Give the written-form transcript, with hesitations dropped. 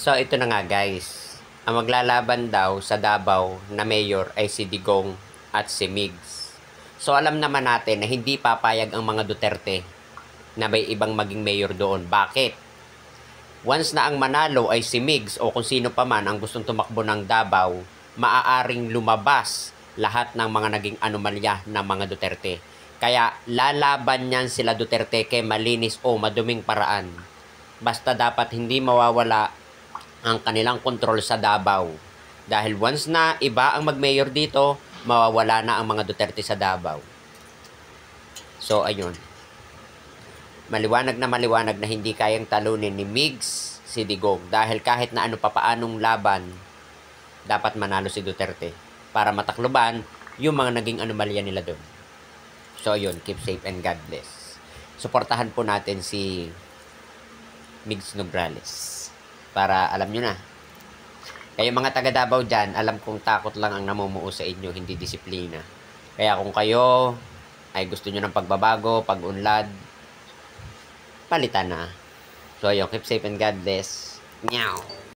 So, ito na nga guys. Ang maglalaban daw sa Davao na mayor ay si Digong at si Migs. So, alam naman natin na hindi papayag ang mga Duterte na may ibang maging mayor doon. Bakit? Once na ang manalo ay si Migs o kung sino pa man ang gustong tumakbo ng Davao, maaaring lumabas lahat ng mga naging anomalya ng mga Duterte. Kaya lalaban niyan sila Duterte kay malinis o maduming paraan. Basta dapat hindi mawawala ang kanilang kontrol sa Davao. Dahil once na iba ang mag-mayor dito, mawawala na ang mga Duterte sa Davao. So, ayun. Maliwanag na hindi kayang talunin ni Migs si Digong. Dahil kahit na ano pa paanong laban, dapat manalo si Duterte para matakloban yung mga naging anomalya nila doon. So, ayun. Keep safe and God bless. Suportahan po natin si Migs Nograles para alam nyo na. Kayo mga taga Davao dyan, alam kong takot lang ang namumuo sa inyo, hindi disiplina. Kaya kung kayo ay gusto nyo ng pagbabago, pag-unlad, palitan na. So ayun, keep safe and God bless. Meow.